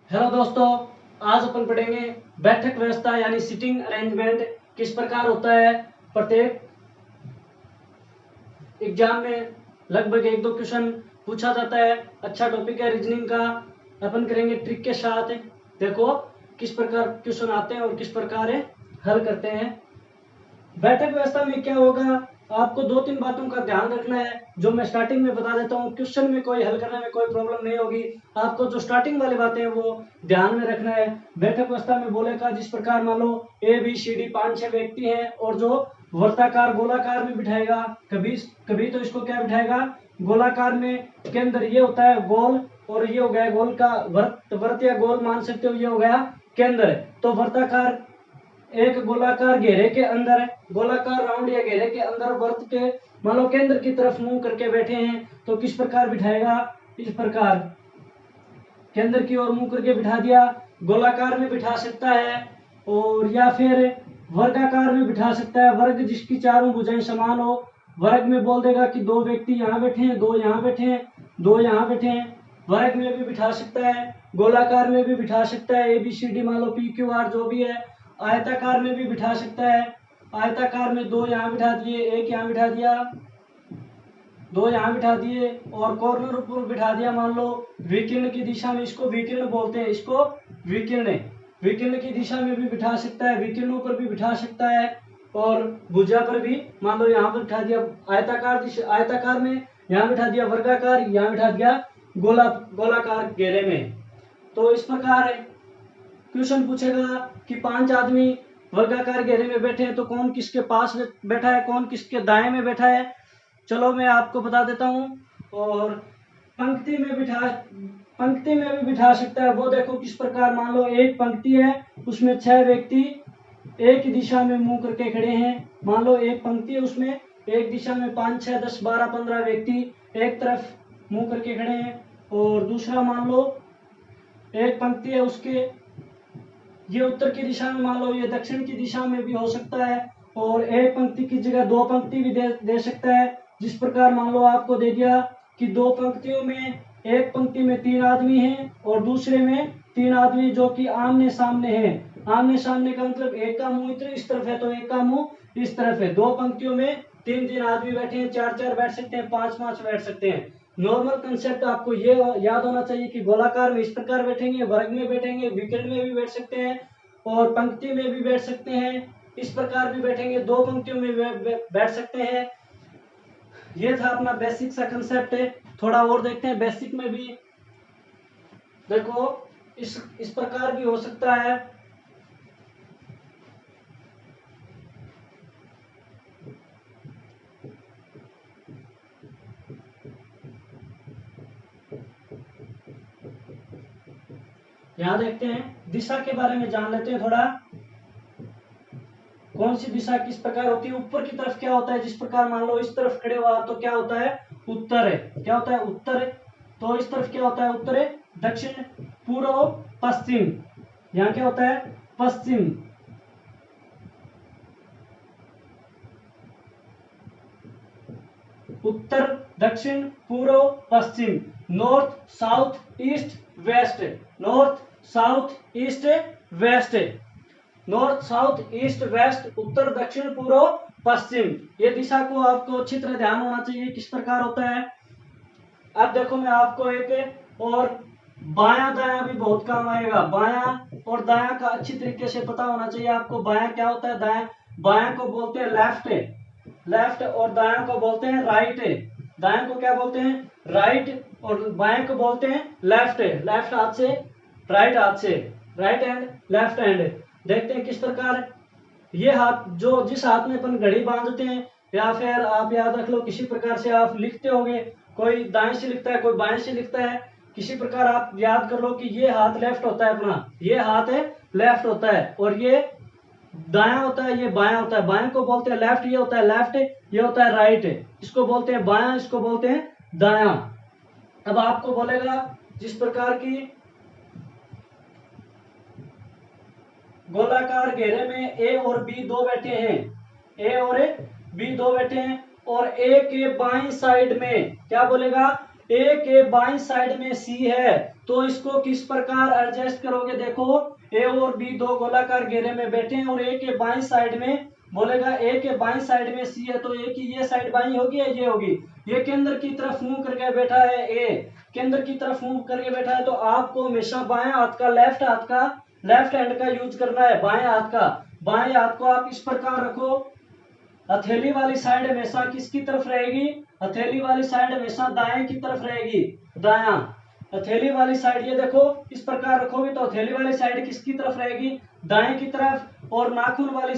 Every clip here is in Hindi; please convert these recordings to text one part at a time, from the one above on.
हेलो दोस्तों, आज अपन पढ़ेंगे बैठक व्यवस्था यानी सिटिंग अरेंजमेंट किस प्रकार होता है। प्रत्येक एग्जाम में लगभग एक दो क्वेश्चन पूछा जाता है। अच्छा टॉपिक है रीजनिंग का। अपन करेंगे ट्रिक के साथ। देखो किस प्रकार क्वेश्चन आते हैं और किस प्रकार हल करते हैं। बैठक व्यवस्था में क्या होगा, आपको दो तीन बातों का ध्यान रखना है जो मैं स्टार्टिंग में बता देता हूँ। क्वेश्चन में कोई हल करने में कोई प्रॉब्लम नहीं होगी। आपको जो स्टार्टिंग वाली बातें हैं वो ध्यान में रखना है। बैठक व्यवस्था में बोलेगा जिस प्रकार मान लो ए बी सी डी 5-6 व्यक्ति हैं और जो वर्ताकार गोलाकार में बिठाएगा, कभी कभी तो इसको क्या बिठाएगा गोलाकार में, के अंदर ये होता है गोल और ये हो गया गोल का वर्त या गोल मान सकते हो, ये हो गया केंद्र। तो वर्ताकार एक गोलाकार घेरे के अंदर, गोलाकार राउंड या घेरे के अंदर वर्त के मान लो केंद्र की तरफ मुंह करके बैठे हैं तो किस प्रकार बिठाएगा, इस प्रकार केंद्र की ओर मुंह करके बिठा दिया। गोलाकार में बिठा सकता है और या फिर वर्गाकार में बिठा सकता है, वर्ग जिसकी चारों भुजाएं समान हो। वर्ग में बोल देगा कि दो व्यक्ति यहाँ बैठे हैं, दो यहाँ बैठे हैं, दो यहाँ बैठे हैं। वर्ग में भी बिठा सकता है, गोलाकार में भी बिठा सकता है, ए बी सी डी मान लो पी क्यू आर जो भी है। आयताकार में भी बिठा सकता है, आयताकार में दो यहाँ बिठा दिए, एक यहाँ बिठा दिया, दो यहाँ बिठा दिए और कॉर्नर ऊपर बिठा दिया। मान लो विकिरण की दिशा में, इसको विकिरण बोलते हैं, इसको विकिरण विकिरण की दिशा में भी बिठा सकता है, विकिरणों पर भी बिठा सकता है और भुजा पर भी मान लो यहाँ पर बिठा दिया। आयताकार दिशा, आयताकार में यहाँ बिठा दिया, वर्गाकार यहाँ बिठा दिया, गोलाकार घेरे में। तो इस प्रकार क्वेश्चन पूछेगा कि 5 आदमी वर्गाकार घेरे में बैठे हैं तो कौन किसके पास बैठा है, कौन किसके दाएं में बैठा है। चलो मैं आपको बता देता हूं। और पंक्ति में भी बिठा सकता है। वो देखो किस प्रकार, मान लो एक पंक्ति है उसमें 6 व्यक्ति एक ही दिशा में मुंह करके खड़े हैं। मान लो एक पंक्ति है उसमें एक दिशा में 5, 6, 10, 12, 15 व्यक्ति एक तरफ मुंह करके खड़े हैं। और दूसरा मान लो एक पंक्ति है उसके ये उत्तर की दिशा में, मान लो ये दक्षिण की दिशा में भी हो सकता है। और एक पंक्ति की जगह दो पंक्ति भी दे सकता है। जिस प्रकार मान लो आपको दे दिया कि दो पंक्तियों में, एक पंक्ति में 3 आदमी हैं और दूसरे में 3 आदमी जो कि आमने सामने हैं। आमने सामने का मतलब एक का मुंह इस तरफ है तो एक का मुंह इस तरफ है। दो पंक्तियों में 3-3 आदमी बैठे हैं, 4-4 बैठ सकते हैं, 5-5 बैठ सकते हैं। नॉर्मल कंसेप्ट आपको ये याद होना चाहिए कि गोलाकार में इस प्रकार बैठेंगे, वर्ग में बैठेंगे, विकर्ण में भी बैठ सकते हैं और पंक्ति में भी बैठ सकते हैं, इस प्रकार भी बैठेंगे, दो पंक्तियों में बैठ सकते हैं। ये था अपना बेसिक सा कंसेप्ट है। थोड़ा और देखते हैं बेसिक में भी। देखो इस प्रकार भी हो सकता है। यहां देखते हैं दिशा के बारे में जान लेते हैं थोड़ा। कौन सी दिशा किस प्रकार होती है। ऊपर की तरफ क्या होता है, जिस प्रकार मान लो इस तरफ खड़े हुआ तो क्या होता है उत्तर है, क्या होता है उत्तर है। तो इस तरफ क्या होता है उत्तर है, दक्षिण पूर्व पश्चिम। यहाँ क्या होता है पश्चिम। उत्तर दक्षिण पूर्व पश्चिम, north south east west, north south east west, north south east west, उत्तर दक्षिण पूर्व पश्चिम। ये दिशा को आपको अच्छी तरह ध्यान होना चाहिए किस प्रकार होता है। अब देखो मैं आपको एक और बायां दायां भी बहुत काम आएगा। बायां और दायां का अच्छी तरीके से पता होना चाहिए आपको। बायां क्या होता है, दायां, बायां को बोलते हैं लेफ्ट, लेफ्ट और दायां को बोलते हैं राइट। दायां को क्या बोलते हैं राइट और बाएं को बोलते हैं लेफ्ट। लेफ्ट हाथ से, राइट हाथ से, राइट हैंड लेफ्ट हैंड। देखते हैं किस प्रकार ये हाथ, जो जिस हाथ में अपन घड़ी बांधते हैं या फिर आप याद रख लो किसी प्रकार से आप लिखते होंगे, कोई दाएं से लिखता है कोई बाएं से लिखता है, किसी प्रकार आप याद कर लो कि ये हाथ लेफ्ट होता है अपना, ये हाथ है लेफ्ट होता है और ये दायां होता है, ये बायां होता है। बायां को बोलते हैं लेफ्ट, ये होता है लेफ्ट, ये होता है राइट। इसको बोलते हैं बायां, इसको बोलते हैं दायां। अब आपको बोलेगा जिस प्रकार की गोलाकार घेरे में ए और बी दो बैठे हैं, ए और बी दो बैठे हैं और ए के बाईं साइड में क्या बोलेगा ए के बाईं साइड में सी है, तो इसको किस प्रकार एडजस्ट करोगे? देखो ए और बी दो गोलाकार घेरे में बैठे हैं और ए के बाईं साइड में बोलेगा ए के बाईं साइड में सी है, तो ए की ये साइड बाईं होगी या ये होगी? ये केंद्र की तरफ मुंह करके बैठा है, ए केंद्र की तरफ मुंह करके बैठा है, तो आपको हमेशा बाएं हाथ का लेफ्ट हैंड का यूज करना है। बाएं हाथ को आप इस प्रकार रखो। हथेली वाली साइड हमेशा किसकी तरफ रहेगी? हथेली वाली साइड हमेशा दाएं की तरफ रहेगी, दायां। हथेली वाली साइड ये देखो इस प्रकार रखोगे तो हथेली वाली साइड किसकी तरफ रहेगी? दाएं की तरफ। और नाखून वाली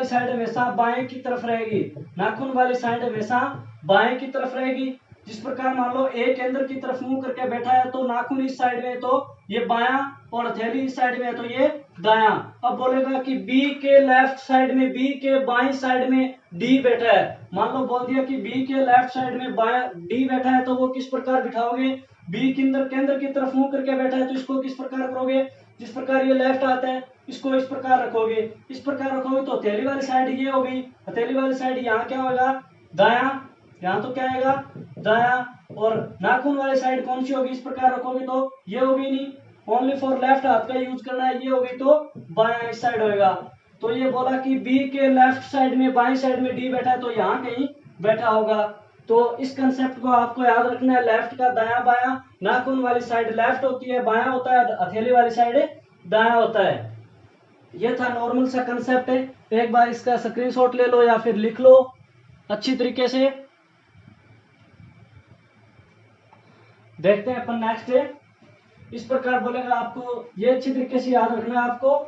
साइड हमेशा बाएं की तरफ रहेगी, नाखून वाली साइड हमेशा बाएं की तरफ रहेगी। जिस प्रकार मान लो ए केंद्र की तरफ मुंह करके बैठा है, तो नाखून इस साइड में तो ये बायां और हथेली इस साइड में है तो ये दायां। अब बोलेगा कि बी के लेफ्ट साइड में, बी के बाईं साइड में डी बैठा है। मान लो बोल दिया कि बी के लेफ्ट साइड में डी बैठा है, तो वो किस प्रकार बिठाओगे? बी केंद्र की तरफ मुंह करके बैठा है तो इसको किस प्रकार करोगे? जिस प्रकार ये लेफ्ट आता है इसको इस प्रकार रखोगे, इस प्रकार रखोगे तो हथेली वाली साइड ये होगी। हथेली वाली साइड यहाँ क्या होगा? दायां। यहाँ तो क्या आएगा? दायां। और नाखून वाली साइड कौन सी होगी? इस प्रकार रखोगे तो ये होगी नहीं, ओनली फॉर लेफ्ट हाथ का यूज करना है, ये होगी तो बायां इस साइड होगा। तो ये बोला कि बी के लेफ्ट साइड में बाईं साइड में डी बैठा है, तो यहाँ कहीं बैठा होगा। तो इस कंसेप्ट को आपको याद रखना है, लेफ्ट का दायां बायां। नाखून वाली साइड लेफ्ट होती है, बायां होता है, हथेली वाली साइड दायां होता है। ये था नॉर्मल सा कंसेप्ट है। एक बार इसका स्क्रीनशॉट ले लो या फिर लिख लो अच्छी तरीके से। देखते हैं अपन नेक्स्ट है। इस प्रकार बोलेगा, आपको ये अच्छी तरीके से याद रखना है। आपको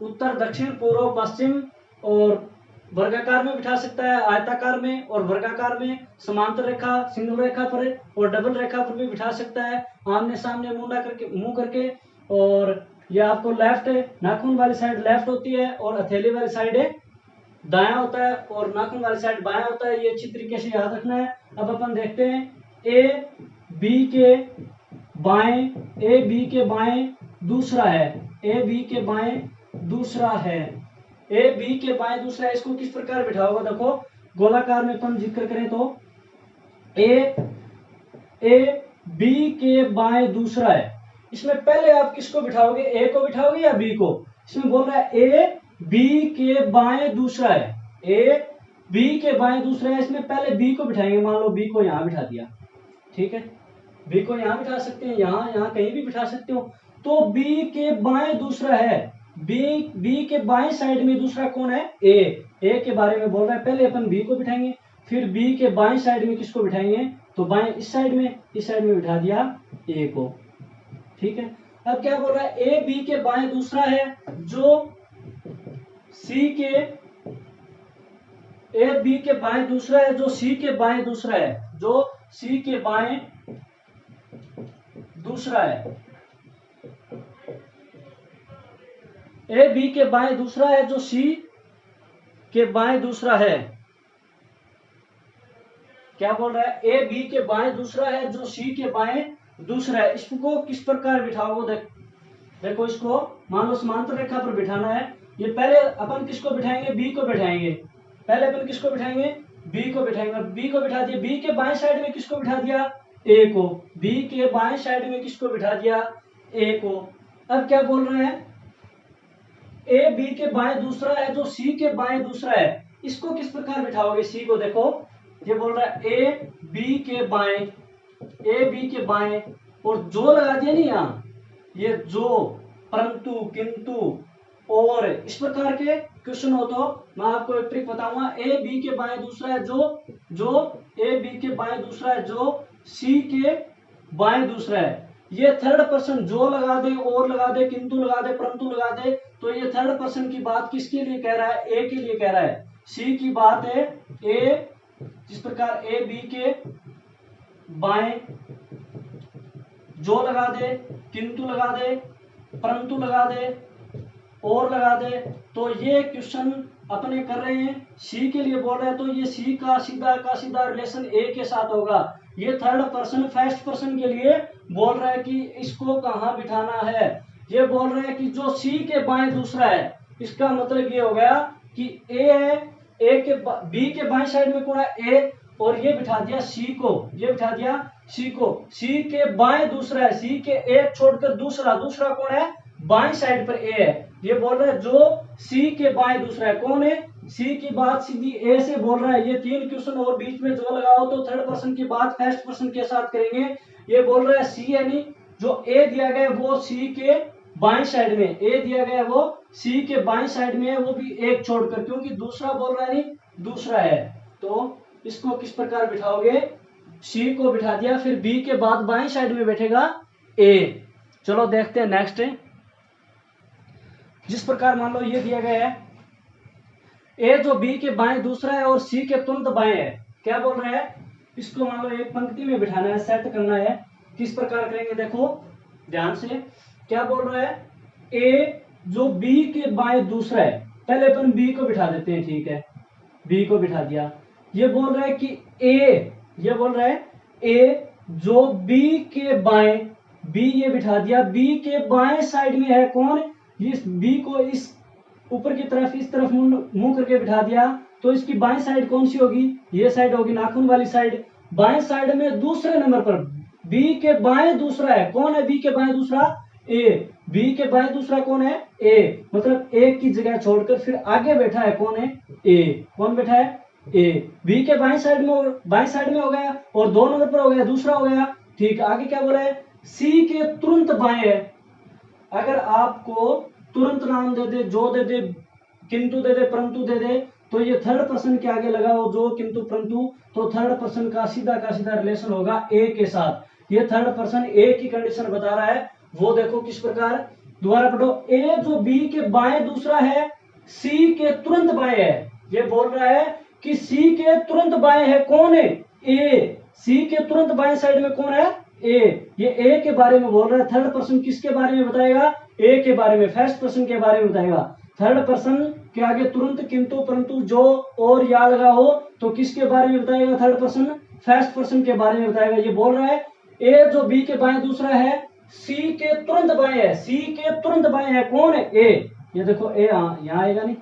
उत्तर दक्षिण पूर्व पश्चिम और वर्गाकार में बिठा सकता है, आयताकार में और वर्गाकार में, समांतर रेखा, सिंगल रेखा पर और डबल रेखा पर भी बिठा सकता है, आमने सामने मुंह करके। और ये आपको लेफ्ट नाखून वाली साइड लेफ्ट होती है और हथेली वाली साइड दायां होता है और नाखून वाली साइड बायां होता है। ये अच्छी तरीके से याद रखना है। अब अपन देखते हैं ए बी के बाएं दूसरा है, ए बी के बाएं दूसरा है, इसको किस प्रकार बिठाओगे? देखो गोलाकार में अपन जिक्र करें तो ए बी के बाएं दूसरा है। इसमें पहले आप किसको बिठाओगे? ए को बिठाओगे या बी को? इसमें बोल रहा है ए बी के बाएं दूसरा है, ए बी के बाएं दूसरा है। इसमें पहले बी को बिठाएंगे। मान लो बी को यहां बिठा दिया, ठीक है, बी को यहां बिठा सकते हैं, यहां कहीं भी बिठा सकते हो। तो बी के बाएं दूसरा है, बी के बाएं साइड में दूसरा कौन है? ए के बारे में बोल रहा है। पहले अपन बी को बिठाएंगे, फिर बी के बाएं साइड में किसको बिठाएंगे? तो बाएं इस साइड में बिठा दिया ए को, ठीक है। अब क्या बोल रहा है? ए बी के बाएं दूसरा है जो सी के बाएं दूसरा है, जो सी के बाएं दूसरा है, जो सी के बाएं दूसरा है। ए बी के बाएं दूसरा है जो सी के बाएं दूसरा है। क्या बोल रहा है? ए बी के बाएं दूसरा है जो सी के बाएं दूसरा है। इसको किस प्रकार बिठाओगे? देखो इसको मान लो समांतर रेखा पर बिठाना है। ये पहले अपन किसको बिठाएंगे? बी को बिठाएंगे। पहले अपन किसको बिठाएंगे? बी को बिठाएंगे। बी को बिठा दिया, बी के बाएं साइड में किसको बिठा दिया? ए को। बी के बाएं साइड में किसको बिठा दिया? ए को। अब क्या बोल रहे हैं? ए बी के बाएं दूसरा है जो सी के बाएं दूसरा है। इसको किस प्रकार बिठाओगे? सी को देखो, ये बोल रहा है ए बी के बाएं और जो लगा दिया नहीं यहाँ, ये जो, परंतु, किंतु, और इस प्रकार के क्वेश्चन हो तो मैं आपको एक ट्रिक बताऊंगा। ए बी के बाएं दूसरा है जो ए बी के बाएं दूसरा है जो सी के बाएं दूसरा है। ये थर्ड पर्सन जो लगा दे, और लगा दे, किंतु लगा दे, परंतु लगा दे, तो ये थर्ड पर्सन की बात किसके लिए कह रहा है? ए के लिए कह रहा है। सी की बात है ए, जिस प्रकार ए बी के बाएं जो लगा दे, किंतु लगा दे, परंतु लगा दे, और लगा दे, तो ये क्वेश्चन अपने कर रहे हैं सी के लिए बोल रहे हैं। तो ये सी का सीधा रिलेशन ए के साथ होगा। ये थर्ड पर्सन फर्स्ट पर्सन के लिए बोल रहा है कि इसको कहाँ बिठाना है। ये बोल रहे हैं कि जो सी के बाएं दूसरा है, इसका मतलब ये हो गया कि ए है, बी के बाएं साइड में कौन है? ए, और ये बिठा दिया सी को, ये बिठा दिया सी को। सी के बाएं दूसरा है, सी के एक छोड़कर दूसरा, दूसरा कौन है, बाएं साइड पर ए है। ये बोल रहा है जो सी के बाएं दूसरा है कौन है, सी की बात सीधी ए से बोल रहा है। ये 3 क्वेश्चन और बीच में जो लगाओ तो थर्ड पर्सन की बात फर्स्ट पर्सन के साथ करेंगे। ये बोल रहा है सी यानी जो ए दिया गया है वो सी के बाएं साइड में, ए दिया गया है वो सी के बाएं साइड में है, वो भी एक छोड़कर, क्योंकि दूसरा बोल रहा है नहीं दूसरा है। तो इसको किस प्रकार बिठाओगे, सी को बिठा दिया, फिर बी के बाद बाएं साइड में बैठेगा ए। चलो देखते हैं नेक्स्ट। जिस प्रकार मान लो ये दिया गया है ए जो बी के बाएं दूसरा है और सी के तुरंत बाएं है, क्या बोल रहा है, इसको मान लो एक पंक्ति में बिठाना है, सेट करना है। किस प्रकार करेंगे देखो ध्यान से, क्या बोल रहा है, ए जो बी के बाएं दूसरा है, पहले अपन बी को बिठा देते हैं, ठीक है, बी को बिठा दिया। ये बोल रहा है कि ए, ये बोल रहा है ए जो बी के बाएं, बी ये बिठा दिया, बी के बाएं साइड में है कौन, इस बी को इस ऊपर की तरफ इस तरफ मुंह करके बिठा दिया, तो इसकी बाएं साइड कौन सी होगी, ये साइड होगी, नाखून वाली साइड। बाएं साइड में दूसरे नंबर पर बी के बाएं दूसरा है, कौन है बी के बाएं दूसरा, ए, बी के बाएं दूसरा कौन है, ए, मतलब ए की जगह छोड़कर फिर आगे बैठा है कौन है, ए, कौन बैठा है, ए, बी के बाएं साइड में हो गया, और 2 नंबर पर हो गया, दूसरा हो गया, ठीक। आगे क्या बोला है, सी के तुरंत बाएं है। अगर आपको तुरंत नाम दे दे, जो दे दे, किंतु दे दे, परंतु दे दे, तो ये थर्ड पर्सन के आगे लगाओ जो किंतु परंतु, तो थर्ड पर्सन का सीधा रिलेशन होगा ए के साथ। ये थर्ड पर्सन ए की कंडीशन बता रहा है, वो देखो किस प्रकार, दोबारा पढ़ो, ए जो बी के बाएं दूसरा है, सी के तुरंत बाएं है। ये बोल रहा है कि सी के तुरंत बाएं है कौन है, ए, सी के तुरंत बाएं साइड में कौन है, ए, ये ए के बारे में बोल रहा है। थर्ड पर्सन किसके बारे में बताएगा, ए के बारे में, फर्स्ट पर्सन के बारे में बताएगा। थर्ड पर्सन के आगे तुरंत, किंतु, परंतु, जो और या लगा हो तो किसके बारे में बताएगा, थर्ड पर्सन, फर्स्ट पर्सन के बारे में बताएगा। ये बोल रहा है ए जो बी के बाएं दूसरा है, सी के तुरंत बाएं है, सी के तुरंत बाएं है कौन है, ए। ये देखो ए यहाँ आएगा नहीं,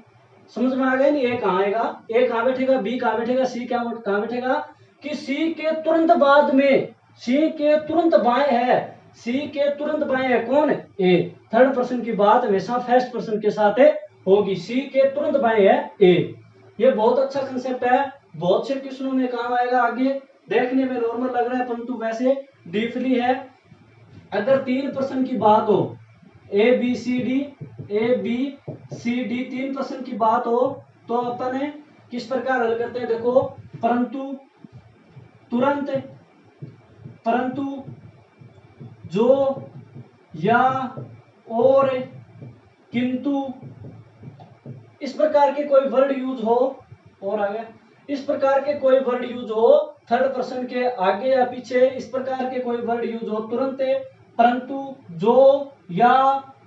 समझ में आ गया नहीं, ए कहाँ आएगा, ए कहाँ बैठेगा, बी कहाँ बैठेगा, सी कहाँ बैठेगा, कि सी के तुरंत बाद में, सी के तुरंत बाएं है, सी के तुरंत बाएं है कौन, ए। थर्ड पर्सन की बात हमेशा फर्स्ट पर्सन के साथ होगी, सी के तुरंत बाएं है ए। ये बहुत अच्छा कंसेप्ट है, बहुत से क्वेश्चनों में काम आएगा। आगे देखने में नॉर्मल लग रहा है परंतु वैसे डीपली है। अगर 3 पर्सन की बात हो, A B C D 3 person की बात हो, तो अपन किस प्रकार हल करते हैं देखो, परंतु, तुरंत, परंतु, जो, या, और, किंतु, इस प्रकार के कोई वर्ड यूज हो, और आगे इस प्रकार के कोई वर्ड यूज हो थर्ड पर्सन के आगे या पीछे, इस प्रकार के कोई वर्ड यूज हो, तुरंत, परंतु, जो, या,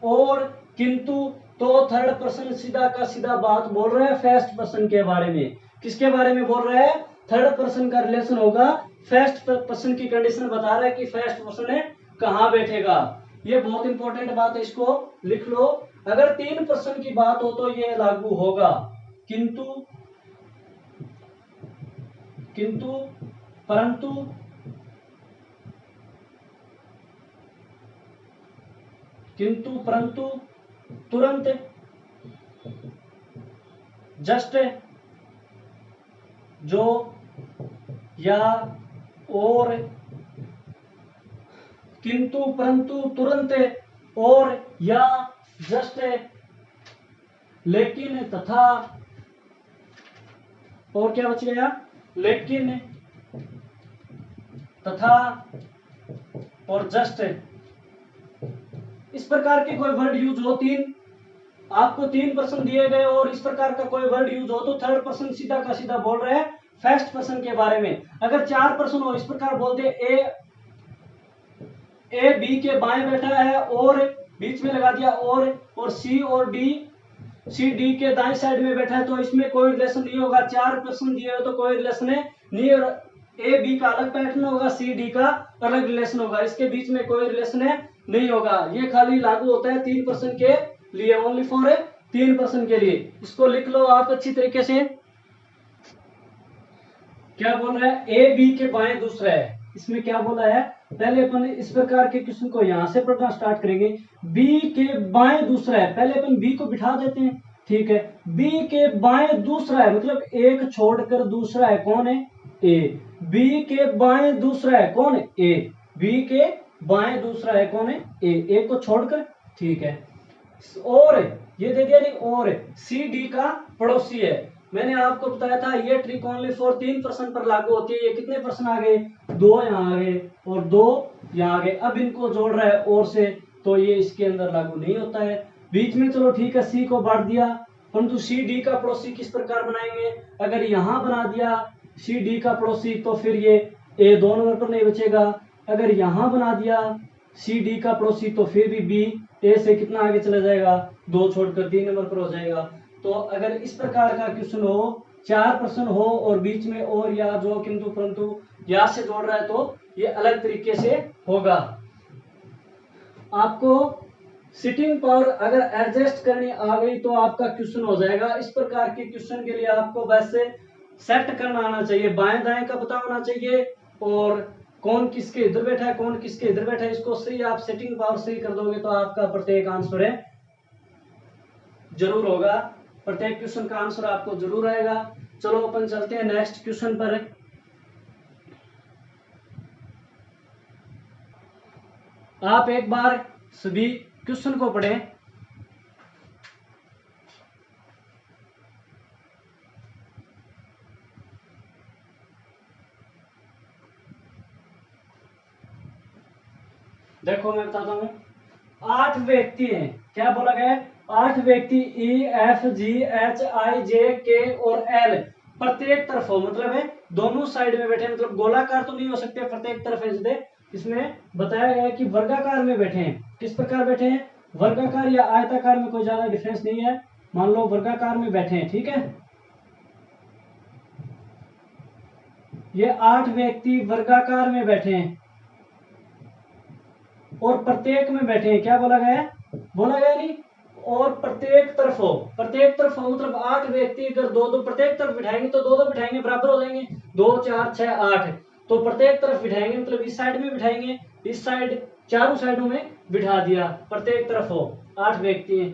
और, किंतु, तो थर्ड पर्सन सीधा का सीधा बात बोल रहा है फर्स्ट पर्सन के बारे में। किसके बारे में बोल रहा है, थर्ड पर्सन का रिलेशन होगा, फर्स्ट पर्सन की कंडीशन बता रहा है कि फर्स्ट पर्सन कहाँ बैठेगा। ये बहुत इंपॉर्टेंट बात है, इसको लिख लो। अगर 3 पर्सन की बात हो तो ये लागू होगा, किंतु, किंतु, परंतु, किंतु, परंतु, तुरंत, जस्ट, जो, या, और, किंतु, परंतु, तुरंत, और, या, जस्ट, लेकिन, तथा, और क्या बच गया, लेकिन, तथा, और जस्ट। इस प्रकार के कोई वर्ड यूज हो, आपको 3 पर्सन दिए गए और इस प्रकार का कोई वर्ड यूज हो तो थर्ड पर्सन सीधा का सीधा बोल रहे हैं फर्स्ट पर्सन के बारे में। अगर 4 पर्सन हो, इस प्रकार बोलते ए बी के बाएं बैठा है और बीच में लगा दिया और सी और डी, सी डी के दाएं साइड में बैठा है, तो इसमें कोई रिलेशन नहीं होगा। 4 पर्सन दिए हो तो कोई रिलेशन नहीं, और ए बी का अलग पैटर्न होगा, सी डी का अलग रिलेशन होगा, इसके बीच में कोई रिलेशन नहीं होगा। ये खाली लागू होता है 3 पर्सन के लिए, ओनली फॉर 3 पर्सन के लिए। इसको लिख लो आप अच्छी तरीके से। क्या बोल रहा है, ए बी के बाएं दूसरा है। इसमें क्या बोला है, पहले अपन इस प्रकार के क्वेश्चन को यहां से पढ़ना स्टार्ट करेंगे। बी के बाएं दूसरा है, पहले अपन बी को बिठा देते हैं, ठीक है। बी के बाएं दूसरा है, मतलब एक छोड़कर दूसरा है, कौन है, ए। बी के बाएं दूसरा है, कौन है, ए। बी के बाएं दूसरा है, कौन है, ए को छोड़कर, ठीक है। और ये दे दिया नहीं, और सी डी का पड़ोसी है। मैंने आपको बताया था ये ट्रिक ओनली फॉर 3% पर लागू होती है। ये कितने परसेंट आ गए, 2 यहाँ आ गए और 2 यहाँ आ गए। अब इनको जोड़ रहा है और से, तो ये इसके अंदर लागू नहीं होता है। बीच में चलो ठीक है, सी को बांट दिया, परंतु सी डी का पड़ोसी किस प्रकार बनाएंगे, अगर यहां बना दिया सी डी का पड़ोसी तो फिर ये ए 2 नंबर पर नहीं बचेगा। अगर यहां बना दिया सी डी का पड़ोसी तो फिर भी बी ए से कितना आगे चला जाएगा, 2 छोड़कर 3 नंबर पर हो जाएगा। तो अगर इस प्रकार का क्वेश्चन हो, 4% हो और बीच में और या जो किंतु परंतु या से जोड़ रहा है, तो ये अलग तरीके से होगा। आपको सिटिंग पावर अगर एडजस्ट करनी आ गई तो आपका क्वेश्चन हो जाएगा। इस प्रकार के क्वेश्चन के लिए आपको वैसे सेट करना आना चाहिए, बाएं दाएं का पता होना चाहिए और कौन किसके इधर बैठा है, कौन किसके इधर बैठा है, इसको सही आप सेटिंग पावर सही कर दोगे तो आपका प्रत्येक आंसर है जरूर होगा, प्रत्येक क्वेश्चन का आंसर आपको जरूर आएगा। चलो अपन चलते हैं नेक्स्ट क्वेश्चन पर। आप एक बार सभी क्वेश्चन को पढ़ें। देखो मैं बताता हूं, 8 व्यक्ति हैं, क्या बोला गया है, 8 व्यक्ति E F G H I जे के और एल प्रत्येक तरफ हो, मतलब है दोनों साइड में बैठे, मतलब गोलाकार तो नहीं हो सकते, प्रत्येक तरफ है। इसमें बताया गया है कि वर्गाकार में बैठे हैं। किस प्रकार बैठे हैं, वर्गाकार या आयताकार में कोई ज्यादा डिफरेंस नहीं है, मान लो वर्गाकार में बैठे हैं, ठीक है। ये 8 व्यक्ति वर्गाकार में बैठे हैं और प्रत्येक में बैठे हैं, क्या बोला गया है, बोला गया नहीं, और प्रत्येक तरफ हो, प्रत्येक तरफ हो मतलब 8 व्यक्ति अगर 2-2 प्रत्येक तरफ बिठाएंगे तो 2-2 बिठाएंगे बराबर हो जाएंगे, 2 4 6 8, तो प्रत्येक तरफ बिठाएंगे मतलब इस साइड में बिठाएंगे, इस साइड चारों साइडों में बिठा दिया, प्रत्येक तरफ हो 8 व्यक्ति हैं।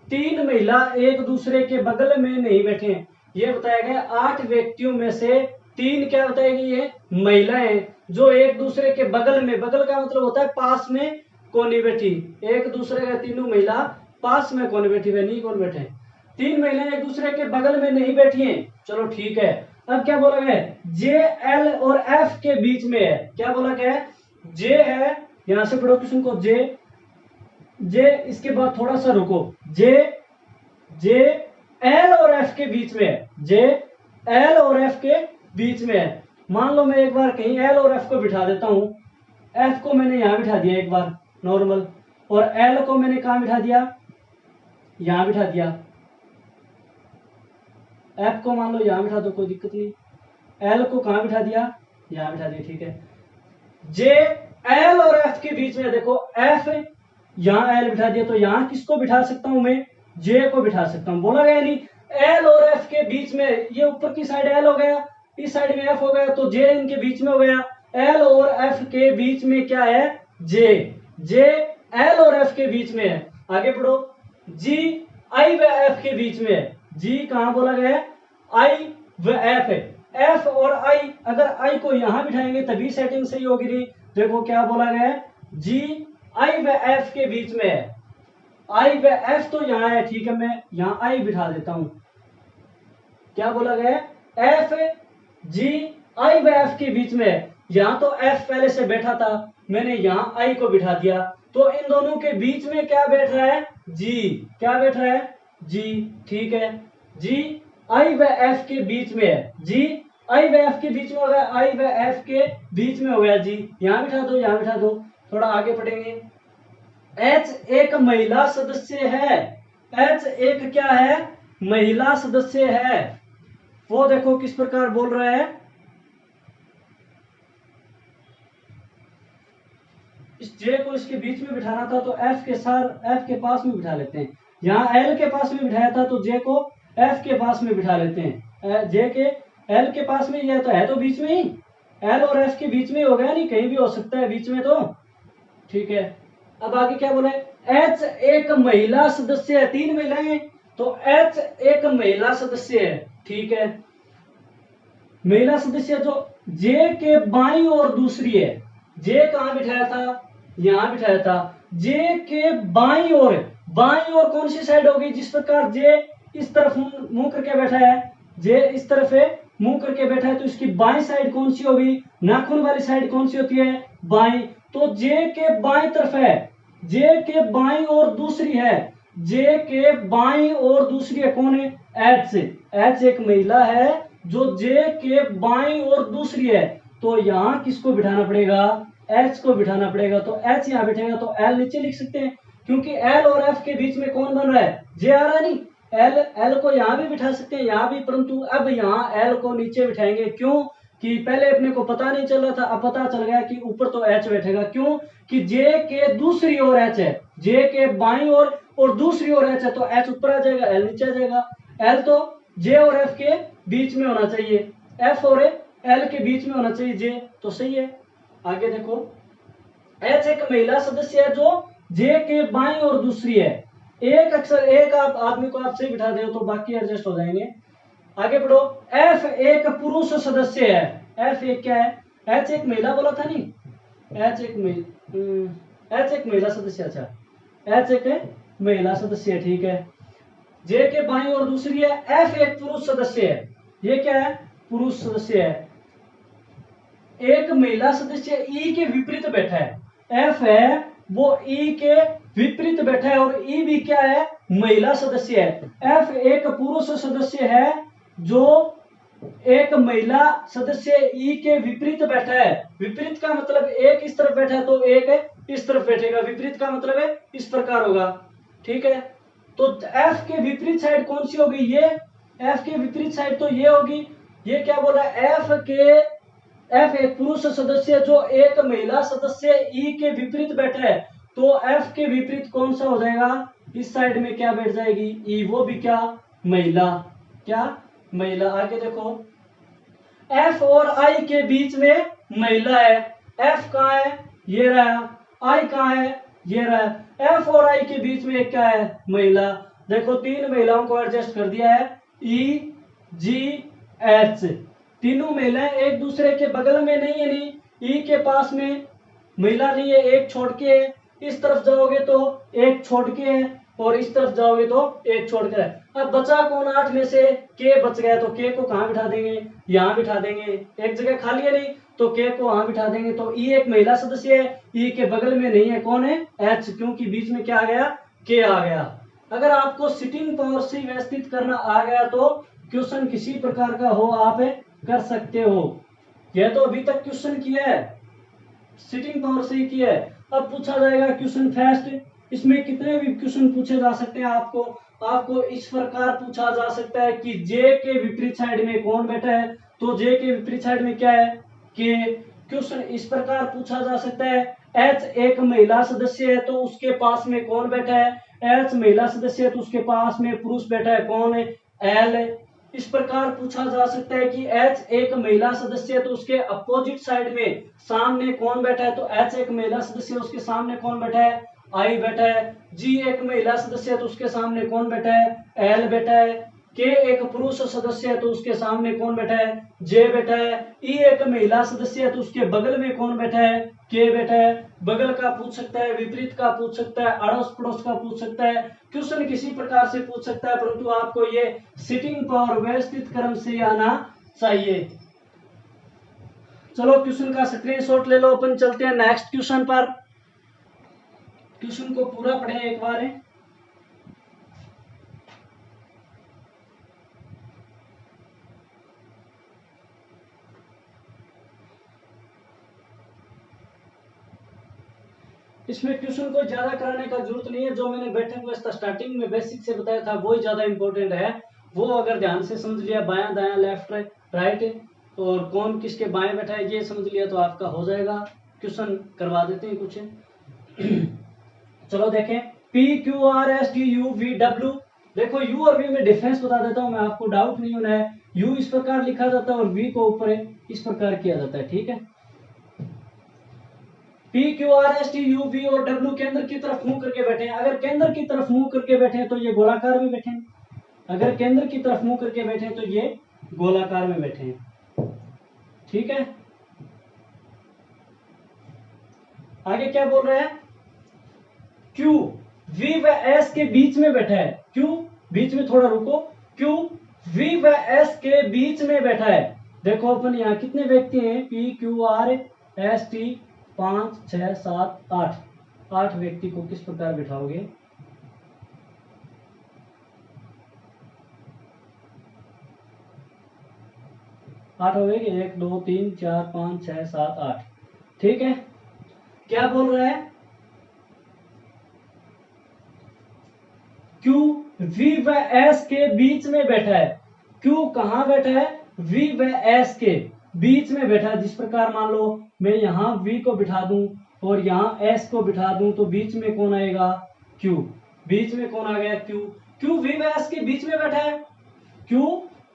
3 महिला एक दूसरे के बगल में नहीं बैठे, ये बताया गया 8 व्यक्तियों में से 3 क्या बताएगी, ये महिलाएं जो एक दूसरे के बगल में, बगल का मतलब होता है पास में कौन बैठी, एक दूसरे का तीनों महिला पास में कौन बैठी, वे नहीं कौन बैठे, 3 महिलाएं एक दूसरे के बगल में नहीं बैठी हैं, चलो ठीक है। अब क्या बोला गया है, जे एल और एफ के बीच में है, क्या बोला गया है, जे है, यहां से पढ़ो क्वेश्चन को, जे इसके बाद थोड़ा सा रुको, जे एल और एफ के बीच में है, जे एल और एफ के बीच में है। मान लो मैं एक बार कहीं एल और एफ को बिठा देता हूं, एफ को मैंने यहां बिठा दिया एक बार नॉर्मल, और एल को मैंने कहां बिठा दिया, यहां बिठा दिया, एफ को मान लो यहां बिठा दो कोई दिक्कत नहीं, एल को कहां बिठा दिया, यहां बिठा दिया, ठीक है। जे एल और एफ के बीच में देखो, एफ यहां एल बिठा दिया तो यहां किसको बिठा सकता हूं मैं, जे को बिठा सकता हूं, बोला गया नहीं, एल और एफ के बीच में, ये ऊपर की साइड एल हो गया, इस साइड में एफ हो गया, तो जे इनके बीच में हो गया, एल और एफ के बीच में क्या है, जे एल और एफ के बीच में है। आगे पढ़ो, जी आई व एफ के बीच में है, जी कहां बोला गया है, आई व एफ है, एफ और आई, अगर आई को यहां बिठाएंगे तभी सेटिंग सही होगी नहीं। देखो क्या बोला गया है, जी आई व एफ के बीच में है, आई व एफ तो यहां है, ठीक है, मैं यहां आई बिठा देता हूं, क्या बोला गया है, एफ जी आई व एफ के बीच में है, यहां तो एफ पहले से बैठा था, मैंने यहां आई को बिठा दिया, तो इन दोनों के बीच में क्या बैठ रहा है, जी, क्या बैठ रहा है, जी, ठीक है, जी आई व एफ के बीच में है, जी आई व एफ के बीच में हो गया, आई व एफ के बीच में हो गया, जी यहां बिठा दो, यहां बिठा दो, थोड़ा आगे पढ़ेंगे। एच एक महिला सदस्य है, एच एक क्या है, महिला सदस्य है, वो देखो किस प्रकार बोल रहा है, इस जे को इसके बीच में बिठाना था तो एफ के साथ एफ के पास में बिठा लेते हैं, यहाँ एल के पास में बिठाया था तो जे को एफ के पास में बिठा लेते हैं, जे के एल के पास में ये है तो बीच में ही, एल और एफ के बीच में हो गया, नहीं कहीं भी हो सकता है बीच में तो, ठीक है। अब आगे क्या बोला है, एच एक महिला सदस्य है, 3 महिलाएं, तो एच एक महिला सदस्य है, ठीक है। महिला सदस्य जो जे के बाईं ओर दूसरी है, जे कहां बिठाया था, यहां बिठाया था, जे के बाईं ओर, बाईं ओर कौन सी साइड होगी, जिस प्रकार जे इस तरफ मुंह करके बैठा है, जे इस तरफ है मुंह करके बैठा है, तो इसकी बाईं साइड कौन सी होगी, नाखून वाली साइड कौन सी होती है, बाईं, तो जे के बाईं तरफ है, जे के बाईं ओर दूसरी है, जे के बाईं ओर दूसरी है, कौन है, एच, एच एक महिला है जो जे के बाईं ओर दूसरी है, तो यहां किसको बिठाना पड़ेगा, एच को बिठाना पड़ेगा, तो एच यहां बैठेगा, तो एल नीचे लिख सकते हैं, क्योंकि एल और एफ के बीच में कौन बन रहा है, जे आ रहा है, नहीं, एल, एल को यहां भी बिठा सकते हैं, यहां भी, परंतु अब यहां एल को नीचे बिठाएंगे, क्यों कि पहले अपने को पता नहीं चल रहा था, अब पता चल गया कि ऊपर तो एच बैठेगा, क्यों कि जे के दूसरी ओर एच है, जे के बाईं ओर और दूसरी ओर एच है, तो एच ऊपर आ जाएगा, एल नीचे आ जाएगा, एल तो जे और एफ के बीच में होना चाहिए, एफ और एल के बीच में होना चाहिए जे, तो सही है। आगे देखो, एच एक महिला सदस्य है जो जे के बाईं ओर दूसरी है, एक अक्सर एक आप आदमी को आप सही बिठा दे तो बाकी एडजस्ट हो जाएंगे। आगे बढ़ो, एफ एक पुरुष सदस्य है, एफ एक क्या है, एच एक महिला बोला था नहीं, एच एक महिला सदस्य, अच्छा, एच एक महिला सदस्य है, ठीक है। जे के बाईं ओर दूसरी है, एफ एक पुरुष सदस्य है, ये क्या है, पुरुष सदस्य है, एक महिला सदस्य ई के विपरीत बैठा है, एफ है वो ई के विपरीत बैठा है, और ई भी क्या है, महिला सदस्य है, एफ एक पुरुष सदस्य है जो एक महिला सदस्य ई के विपरीत बैठा है, विपरीत का मतलब एक इस तरफ बैठा है तो एक इस तरफ बैठेगा, विपरीत का मतलब है इस प्रकार होगा, ठीक है। तो एफ के विपरीत साइड कौन सी होगी, ये एफ के विपरीत साइड तो ये होगी, ये क्या बोला, एफ एक पुरुष सदस्य जो एक महिला सदस्य ई के विपरीत बैठा है, तो एफ के विपरीत कौन सा हो जाएगा, इस साइड में क्या बैठ जाएगी, ई, वो भी क्या, महिला, क्या, महिला। आगे देखो, एफ और आई के बीच में महिला है, एफ कहाँ है, ये रहा, आई कहाँ है, ये रहा, एफ और आई के बीच में क्या है, महिला, देखो 3 महिलाओं को एडजस्ट कर दिया है, ई जी एच, तीनों महिलाएं एक दूसरे के बगल में नहीं है, नहीं, ई के पास में महिला नहीं है, एक छोड़ के है, इस तरफ जाओगे तो एक छोड़ के है, और इस तरफ जाओगे तो एक छोड़ कर है। अब बचा कौन, 8 में से के बच गया, तो के को कहां बिठा देंगे, यहां बिठा देंगे, एक जगह खाली है नहीं तो के को वहां बिठा देंगे, तो ई एक महिला सदस्य है, ई के बगल में नहीं है, कौन है, एच, क्योंकि बीच में क्या आ गया, के आ गया। अगर आपको सिटिंग पावर से व्यवस्थित करना आ गया तो क्वेश्चन किसी प्रकार का हो आप कर सकते हो। यह तो अभी तक क्वेश्चन किया है, सिटिंग पावर से ही किया है, अब पूछा जाएगा क्वेश्चन फास्ट, इसमें कितने भी क्वेश्चन पूछे जा सकते हैं, आपको इस प्रकार पूछा जा सकता है कि जे के विपरीत साइड में कौन बैठा है, तो जे के विपरीत साइड में क्या है, कि क्वेश्चन इस प्रकार पूछा जा सकता है, एच एक महिला सदस्य है तो उसके पास में कौन बैठा है, एच महिला सदस्य है तो उसके पास में पुरुष बैठा है, कौन है, एल। इस प्रकार पूछा जा सकता है कि एच एक महिला सदस्य है तो उसके अपोजिट साइड में सामने कौन बैठा है, तो एच एक महिला सदस्य है, उसके सामने कौन बैठा है, आई बैठा है। जी एक महिला सदस्य है तो उसके सामने कौन बैठा है, एल बैठा है। के एक पुरुष सदस्य है तो उसके सामने कौन बैठा है, जे बैठा है। ई एक महिला सदस्य है तो उसके बगल में कौन बैठा है, के बैठा है। बगल का पूछ सकता है, विपरीत का पूछ सकता है, अड़ोस पड़ोस का पूछ सकता है, क्वेश्चन किसी प्रकार से पूछ सकता है, परंतु आपको ये सिटिंग पावर व्यवस्थित क्रम से आना चाहिए। चलो क्वेश्चन का स्क्रीनशॉट ले लो, अपन चलते हैं नेक्स्ट क्वेश्चन पर। क्वेश्चन को पूरा पढ़ें एक बार। इसमें क्वेश्चन को ज्यादा कराने का जरूरत नहीं है, जो मैंने बैठक व्यवस्था स्टार्टिंग में बेसिक से बताया था वो ही ज्यादा इंपॉर्टेंट है। वो अगर ध्यान से समझ लिया, बायां दायां लेफ्ट राइट और कौन किसके बाएं बैठा है ये समझ लिया तो आपका हो जाएगा। क्वेश्चन करवा देते हैं कुछ। चलो देखें, P Q R S T U V W। देखो U और V में डिफरेंस बता देता हूं मैं आपको, डाउट नहीं होना है। U इस प्रकार लिखा जाता है और V को ऊपर इस प्रकार किया जाता है, ठीक है। P Q R S T U V और W केंद्र की तरफ मुंह करके बैठे हैं। अगर केंद्र की तरफ मुंह करके बैठे हैं तो ये गोलाकार में बैठे हैं, अगर केंद्र की तरफ मुंह करके बैठे हैं तो ये गोलाकार में बैठे हैं, ठीक है। आगे क्या बोल रहे हैं, Q V व S के बीच में बैठा है, Q बीच में, थोड़ा रुको, Q V व S के बीच में बैठा है। देखो अपन यहाँ कितने व्यक्ति हैं, P Q R S T 5 6 7 8, 8 व्यक्ति को किस प्रकार बिठाओगे, आठ हो गए, 1 2 3 4 5 6 7 8, ठीक है। क्या बोल रहा है, Q V व S के बीच में बैठा है। Q कहां बैठा है, V व S के बीच में बैठा है। जिस प्रकार मान लो मैं यहाँ V को बिठा दूं और यहाँ S को बिठा दूं तो बीच में कौन आएगा, Q। बीच में कौन आ गया, Q। Q V व S के बीच में बैठा है, Q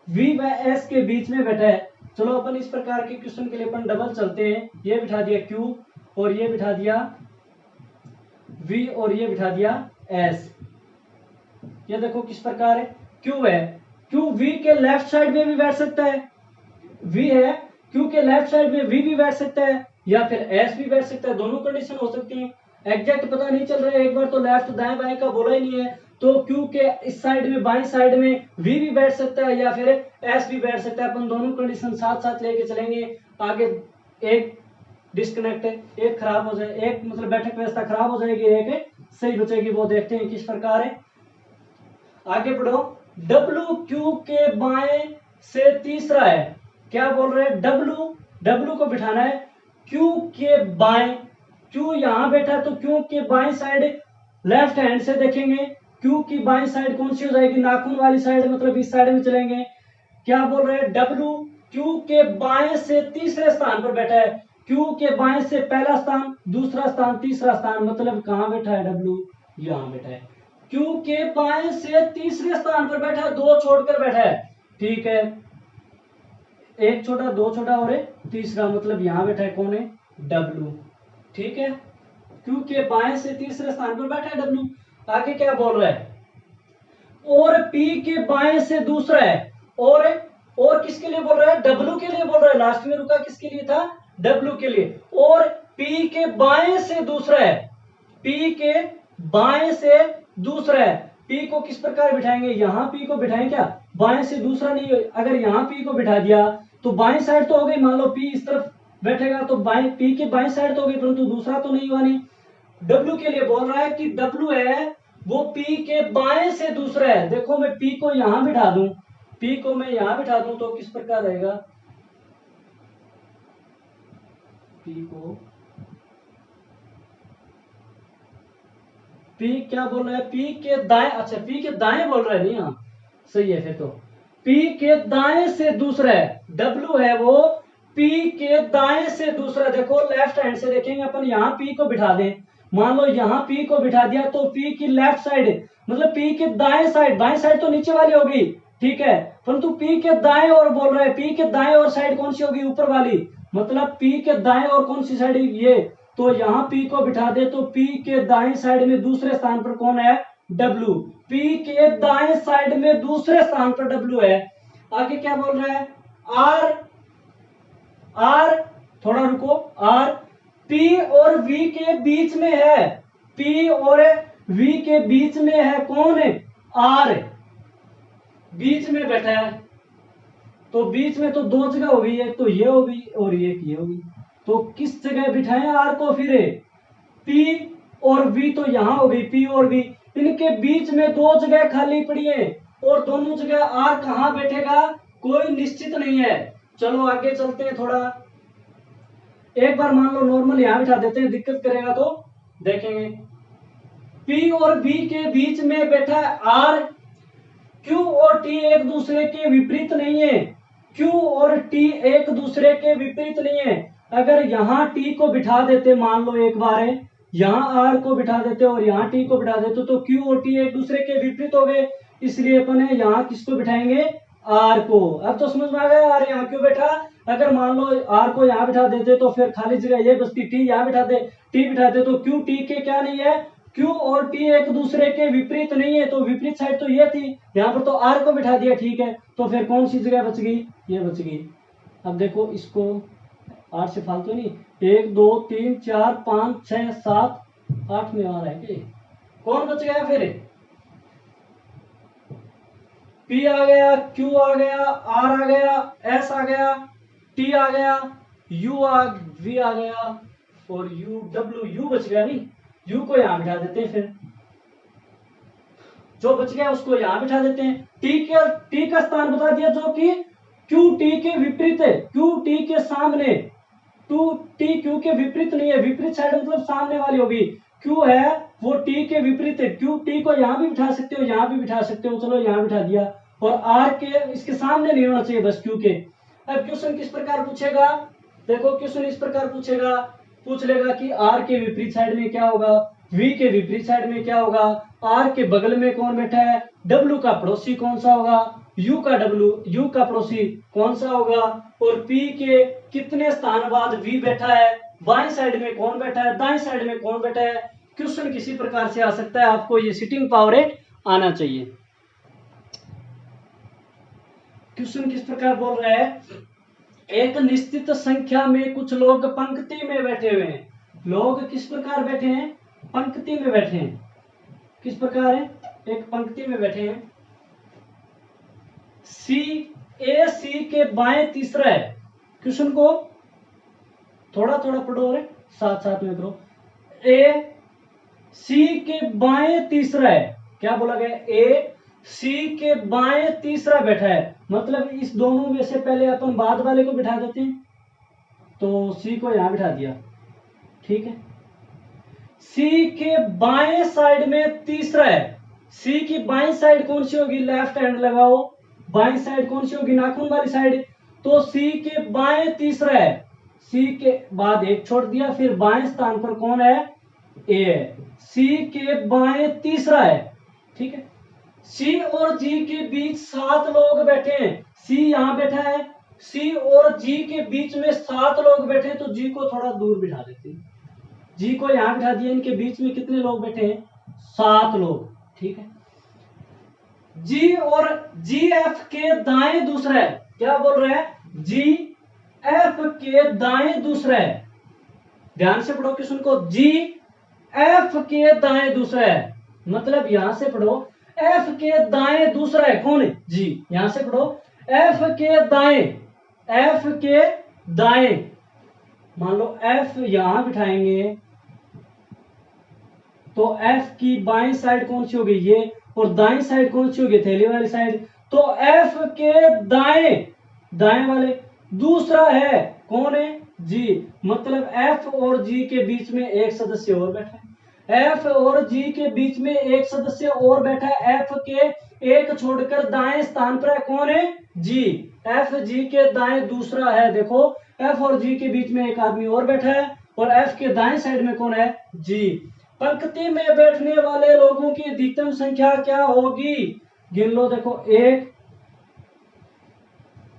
V व S के बीच में बैठा है। चलो अपन इस प्रकार के क्वेश्चन के लिए अपन डबल चलते हैं। ये बिठा दिया Q और ये बिठा दिया V और ये बिठा दिया S। ये देखो किस प्रकार है, Q है, Q V के लेफ्ट साइड में भी बैठ सकता है, V है, Q के लेफ्ट साइड में V भी बैठ सकता है या फिर S भी बैठ सकता है, दोनों कंडीशन हो सकती है। एग्जैक्ट पता नहीं चल रहा है, एक बार तो लेफ्ट दाएं बाएं का बोला ही नहीं है, तो Q के इस साइड में बाएं साइड में V भी बैठ सकता है या फिर S भी बैठ सकता है। अपन दोनों कंडीशन साथ साथ लेके चलेंगे। आगे एक डिस्कनेक्ट है, एक खराब हो जाए, एक मतलब बैठक व्यवस्था खराब हो जाएगी, एक सही बचेगी, वो देखते हैं किस प्रकार है। आगे बढ़ो, W Q के बाएं से तीसरा है। क्या बोल रहे हैं, W को बिठाना है Q के बाएं। Q यहां बैठा है तो Q के बाएं साइड लेफ्ट हैंड से देखेंगे, Q की बाएं साइड कौन सी हो जाएगी, नाखून वाली साइड, मतलब इस साइड में चलेंगे। क्या बोल रहे हैं, W Q के बाएं से तीसरे स्थान पर बैठा है। Q के बाएं से पहला स्थान, दूसरा स्थान, तीसरा स्थान, मतलब कहां बैठा है, W यहां बैठा है। Q के बाएं से तीसरे स्थान पर बैठा है, 2 छोड़कर बैठा है, ठीक है। 1 छोटा, 2 छोटा और तीसरा, मतलब यहां बैठा है कौन है, W, ठीक है। Q के बाएं से तीसरे स्थान पर बैठा है W। आगे क्या बोल रहा है, और P के बाएं से दूसरा है, और किसके लिए बोल रहा है, W के लिए बोल रहा है। लास्ट में रुका किसके लिए था, W के लिए। और P के बाएं से दूसरा है, P के बाएं से दूसरा है। P को किस प्रकार बिठाएंगे, यहाँ P को बिठाएं क्या, बाएं से दूसरा नहीं, अगर यहाँ P को बिठा दिया तो बाएं साइड तो हो गई, मान लो P इस तरफ बैठेगा तो बाएं, P के बाएं साइड तो हो गई, परंतु दूसरा तो नहीं हुआ। नहीं, W के लिए बोल रहा है कि W है वो P के बाएं से दूसरा है। देखो मैं P को यहां बिठा दूं, P को मैं यहां बिठा दूं तो किस प्रकार रहेगा, P को, P क्या बोल रहा है, P के दाएं, अच्छा P के दाएं बोल रहा है, नहीं, हाँ सही है। फिर तो P के दाएं से दूसरा है, W है वो P के दाएं से दूसरा। देखो लेफ्ट हैंड से देखेंगे अपन, यहाँ P को बिठा दें, मान लो यहाँ P को बिठा दिया तो P की लेफ्ट साइड, मतलब P के दाएं साइड, बाएं साइड तो नीचे वाली होगी, ठीक है, परंतु P के दाएं और बोल रहा है, P के दाएं और साइड कौन सी होगी, ऊपर वाली, मतलब P के दाएं और कौन सी साइड, ये, तो यहाँ P को बिठा दे तो P के दाएं साइड में दूसरे स्थान पर कौन है, W। P के दाएं साइड में दूसरे स्थान पर W है। आगे क्या बोल रहा है, R, थोड़ा रुको, R P और V के बीच में है, P और V के बीच में है कौन है, R बीच में बैठा है, तो बीच में तो 2 जगह होगी, एक तो ये होगी और एक ये होगी, तो किस जगह बिठाएं R को, फिर P और V तो यहां होगी, P और V, इनके बीच में 2 जगह खाली पड़ी है और दोनों जगह R कहां बैठेगा कोई निश्चित नहीं है। चलो आगे चलते हैं थोड़ा, एक बार मान लो नॉर्मल यहां बिठा देते हैं, दिक्कत करेगा तो देखेंगे। P और V के बीच में बैठा है R, Q और T एक दूसरे के विपरीत नहीं है, Q और T एक दूसरे के विपरीत नहीं है। अगर यहाँ T को बिठा देते, मान लो एक बार है, यहाँ R को बिठा देते और यहाँ T को बिठा देते तो Q और T एक दूसरे के विपरीत हो गए, इसलिए अपन यहाँ किसको बिठाएंगे, आर को। अब तो समझ में आ गया आर यहाँ क्यों बैठा। अगर मान लो आर को यहाँ बिठा देते तो फिर खाली जगह ये बचती, टी यहाँ बिठाते, टी बिठाते तो क्यू टी के क्या नहीं है, क्यू और टी एक दूसरे के विपरीत नहीं है, तो विपरीत साइड तो ये थी, यहाँ पर तो आर को बिठा दिया, ठीक है, तो फिर कौन सी जगह बच गई, ये बच गई। अब देखो इसको 8 से फालतू नहीं, 1 2 3 4 5 6 7 8 में आ रहा है कि कौन बच गया फिर, P आ गया, Q आ गया, R आ गया, S आ गया, T आ गया, V आ गया और U बच गया नहीं, U को यहां बिठा देते हैं, फिर जो बच गया उसको यहां बिठा देते हैं। T का स्थान बता दिया जो कि Q T के विपरीत है, Q T के सामने, T Q के विपरीत नहीं है, विपरीत साइड मतलब सामने वाली होगी, Q है वो T के विपरीत है, Q T को यहां भी बिठा सकते हो, यहां भी बिठा सकते हो, चलो यहां बिठा दिया, और R के इसके सामने नहीं होना चाहिए बस Q के। अब क्वेश्चन किस प्रकार पूछेगा, देखो क्वेश्चन इस प्रकार पूछेगा, पूछ लेगा कि R के विपरीत साइड में क्या होगा, V के विपरीत साइड में क्या होगा, R के बगल में कौन बैठा है, W का पड़ोसी कौन सा होगा, U का पड़ोसी कौन सा होगा, और P के कितने स्थान बाद V बैठा है, बाएं साइड में कौन बैठा है, दाएं साइड में कौन बैठा है। क्वेश्चन किसी प्रकार से आ सकता है, आपको ये सिटिंग पावर आना चाहिए। क्वेश्चन किस प्रकार बोल रहा है, एक निश्चित संख्या में कुछ लोग पंक्ति में बैठे हुए हैं, लोग किस प्रकार बैठे हैं, पंक्ति में बैठे हैं, किस प्रकार है, एक पंक्ति में बैठे हैं, सी के बाएं तीसरा है, क्वेश्चन को थोड़ा थोड़ा पढ़ो और साथ साथ में करो, ए सी के बाएं तीसरा है, क्या बोला गया, ए सी के बाएं तीसरा बैठा है, मतलब इस दोनों में से पहले अपन बाद वाले को बिठा देते हैं, तो सी को यहां बिठा दिया, ठीक है, सी के बाएं साइड में तीसरा है, सी की बाएं साइड कौन सी होगी, लेफ्ट हैंड लगाओ, बाएं साइड कौन सी होगी, नाखून वाली साइड, तो सी के बाएं तीसरा है, सी के बाद एक छोड़ दिया, फिर बाएं स्थान पर कौन है, ए है, सी के बाएं तीसरा है, ठीक है, सी और जी के बीच 7 लोग बैठे हैं, सी यहां बैठा है, सी और जी के बीच में 7 लोग बैठे हैं, तो जी को थोड़ा दूर बिठा देते हैं, जी को यहां बिठा दिया, इनके बीच में कितने लोग बैठे हैं, 7 लोग, ठीक है, जी और जी एफ के दाएं दूसरा है, क्या बोल रहा है, जी एफ के दाएं दूसरा है, ध्यान से पढ़ो क्वेश्चन को, जी एफ के दाएं दूसरा है, मतलब यहां से पढ़ो एफ के दाएं दूसरा है, कौन है, जी, यहां से पढ़ो एफ के दाएं, मान लो एफ यहां बिठाएंगे तो एफ की बाएं साइड कौन सी होगी, ये, और दाएं साइड कौन सी होगी, थैली वाली साइड, तो एफ के दाएं वाले दूसरा है, कौन है, जी, मतलब एफ और जी के बीच में एक सदस्य और बैठा है, एफ और जी के बीच में एक सदस्य और बैठा है, एफ के एक छोड़कर दाएं स्थान पर है, कौन है, जी, एफ जी के दाएं दूसरा है, देखो एफ और जी के बीच में एक आदमी और बैठा है, और एफ के दाएं साइड में कौन है, जी। पंक्ति में बैठने वाले लोगों की अधिकतम संख्या क्या होगी, गिन लो, देखो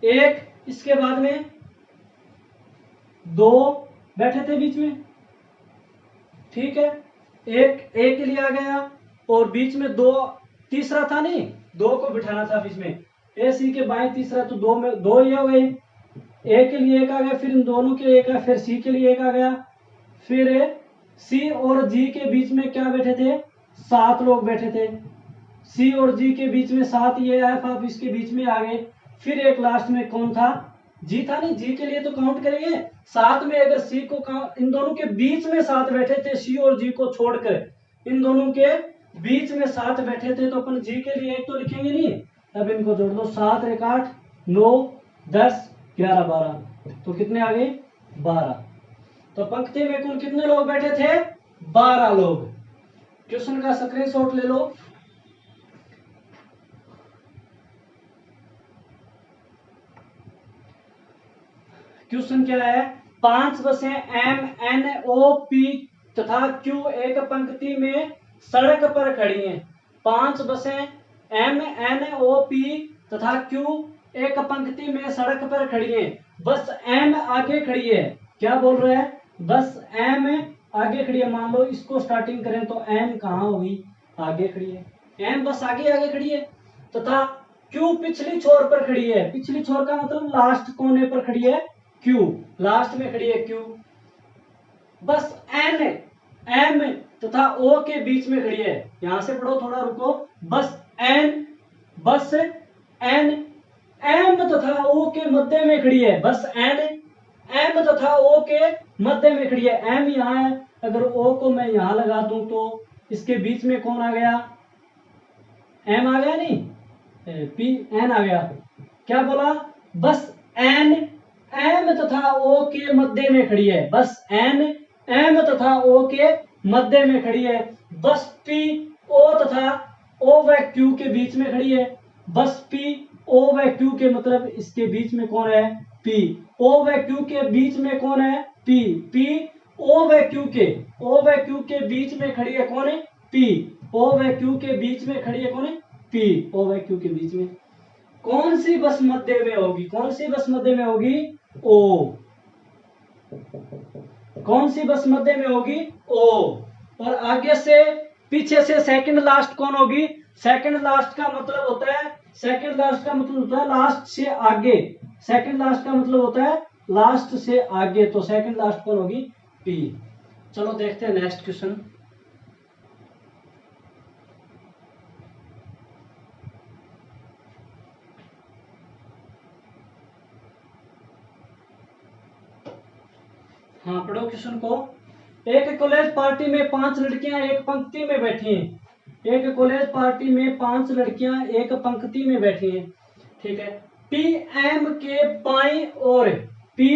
एक, इसके बाद में 2 बैठे थे बीच में, ठीक है, एक के लिए आ गया, और बीच में 2 तीसरा था नहीं, 2 को बिठाना था बीच में, ए सी के बाएं तीसरा, तो 2 में 2 ये हो गए, ए के लिए एक आ गया, फिर इन दोनों के लिए एक आ, फिर सी के लिए एक आ गया, फिर सी और जी के बीच में क्या बैठे थे, 7 लोग बैठे थे, सी और जी के बीच में 7, ये एफ आप इसके बीच में आ गए, फिर एक लास्ट में कौन था, जी था नहीं, जी के लिए तो काउंट करेंगे 7 में, अगर सी को इन दोनों के बीच में 7 बैठे थे, सी और जी को छोड़कर इन दोनों के बीच में 7 बैठे थे, तो अपन जी के लिए एक तो लिखेंगे नहीं, अब इनको जोड़ लो, 7 1 8 9 10 11 12, तो कितने आ गए, 12, तो पंक्ति में कुल कितने लोग बैठे थे, 12 लोग। क्वेश्चन का स्क्रीनशॉट ले लो, क्वेश्चन क्या है, 5 बसें एम एन ओ पी तथा क्यू एक पंक्ति में सड़क पर खड़ी हैं, 5 बसें एम एन ओ पी तथा क्यू एक पंक्ति में सड़क पर खड़ी है, बस एम आगे खड़ी है। क्या बोल रहा है? बस एम आगे खड़ी है। मान लो इसको स्टार्टिंग करें तो एम कहाँ होगी? आगे खड़ी है। एम बस आगे आगे खड़ी है। तथा क्यू पिछली छोर पर खड़ी है। पिछली छोर का मतलब लास्ट कोने पर खड़ी है क्यू, लास्ट में खड़ी है क्यू। बस एन एम तथा ओ के बीच में खड़ी है। यहां से पढ़ो, थोड़ा रुको। बस एन एम तथा ओ के मध्य में खड़ी है। बस एन एम तथा ओ के मध्य में खड़ी है। एम यहां है, अगर ओ को मैं यहां लगा दूं तो इसके बीच में कौन आ गया? एम आ गया, नहीं पी एन आ गया। क्या बोला? बस एन एम तथा ओ के मध्य में खड़ी है। बस एन एम तथा ओ के मध्य में खड़ी है। बस पी ओ तथा ओ व क्यू के बीच में खड़ी है। बस पी ओ व क्यू के मतलब इसके बीच में कौन है? पी। ओ व क्यू के बीच में कौन है? पी। पी ओ व क्यू के बीच में खड़ी है कौन है? पी। ओ व क्यू के बीच में खड़ी है कौन है? पी। ओ व क्यू के बीच में कौन सी बस मध्य में होगी? कौन सी बस मध्य में होगी? ओ। कौन सी बस मध्य में होगी? ओ। और आगे से पीछे से सेकंड लास्ट कौन होगी? सेकंड लास्ट का मतलब होता है लास्ट से आगे। सेकंड लास्ट का मतलब होता है लास्ट से आगे, तो सेकंड लास्ट कौन होगी? पी। चलो देखते हैं नेक्स्ट क्वेश्चन। हाँ, पढ़ो क्वेश्चन को। एक कॉलेज पार्टी में 5 लड़कियां एक पंक्ति में बैठी हैं। एक कॉलेज पार्टी में 5 लड़कियां एक पंक्ति में बैठी हैं। ठीक है। पी एम के बाईं ओर, पी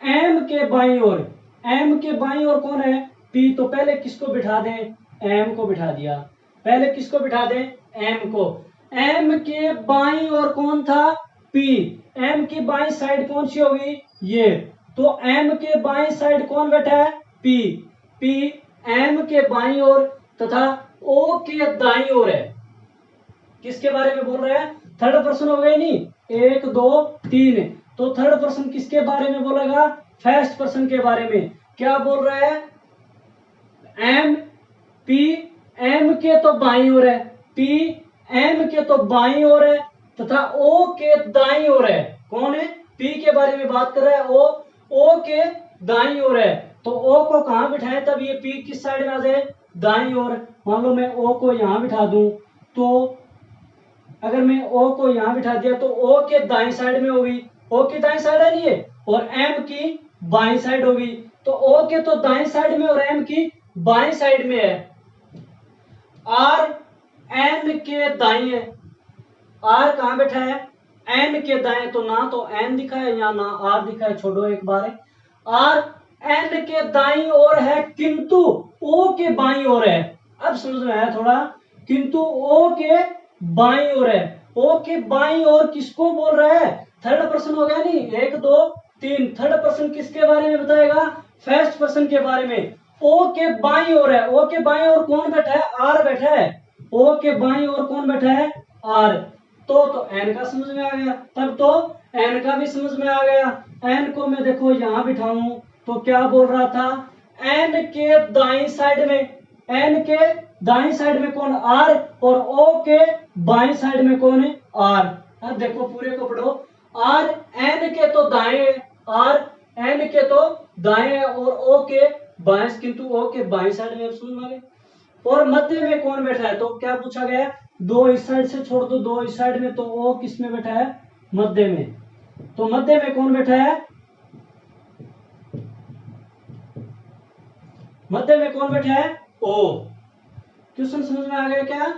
एम के बाईं ओर, एम के बाईं ओर कौन है? पी। तो पहले किसको बिठा दें? एम को बिठा दिया। पहले किसको बिठा दें? एम को। एम के बाईं ओर कौन था? पी। एम की बाईं साइड कौन सी होगी? ये। तो एम के बाईं साइड कौन बैठा है? पी। पी एम के बाईं ओर तथा ओ के दाईं ओर है। किसके बारे में बोल रहे हैं? थर्ड पर्सन हो गए नहीं, 1 2 3। तो थर्ड पर्सन किसके बारे में बोलेगा? फर्स्ट पर्सन के बारे में। क्या बोल रहा है? एम पी एम के तो बाईं ओर है, पी एम के तो बाईं ओर है तथा ओ के दाईं ओर है। कौन है? पी के बारे में बात कर रहा है। ओ के दाईं ओर है। तो ओ को कहां बिठाए तब ये पी किस साइड में आ जाए? दाईं ओर। मान लो मैं ओ को यहां बिठा दूं, तो अगर मैं ओ को यहां बिठा दिया तो ओ के दाईं साइड में होगी। ओ की दाईं साइड है नहीं है, और एम की बाईं साइड होगी। तो ओ के तो दाईं साइड में और एम की बाईं साइड में है। आर एन के दाईं है। आर कहां बैठा है? एन के दाएं। तो ना तो एन दिखा है या ना आर दिखा है, छोड़ो एक बार। आर एन के दाईं ओर है किंतु ओ के बाईं ओर है। अब समझ में आया थोड़ा? किंतु ओ के बाईं ओर है। ओ के बाईं ओर किसको बोल रहा है? थर्ड पर्सन हो गया नहीं, 1 2 3। थर्ड पर्सन किसके बारे में बताएगा? फर्स्ट पर्सन के बारे में। ओ के बाईं ओर है। ओ के बाईं ओर कौन बैठा है? आर बैठा है। ओ के बाईं ओर कौन बैठा है? आर। तो एन का समझ में आ गया। तब तो एन का भी समझ में आ गया। एन को मैं देखो यहां बिठाऊं तो क्या बोल रहा था? एन के दाईं साइड में, एन के दाईं साइड में कौन? आर। और ओ के बाईं साइड में कौन है? आर। अब देखो पूरे को पढ़ो। आर एन के तो दाएं है, आर एन के तो दाएं है और ओ के बाएं, किंतु ओ के बाईं साइड में। समझ में आ गया? और मध्य में कौन बैठा है? तो क्या पूछा गया? 2 इस साइड से छोड़ दो, 2 इस साइड में। तो ओ किस में बैठा है? मध्य में। तो मध्य में कौन बैठा है? मध्य में कौन बैठा है? ओ। क्वेश्चन समझ में आ गया क्या?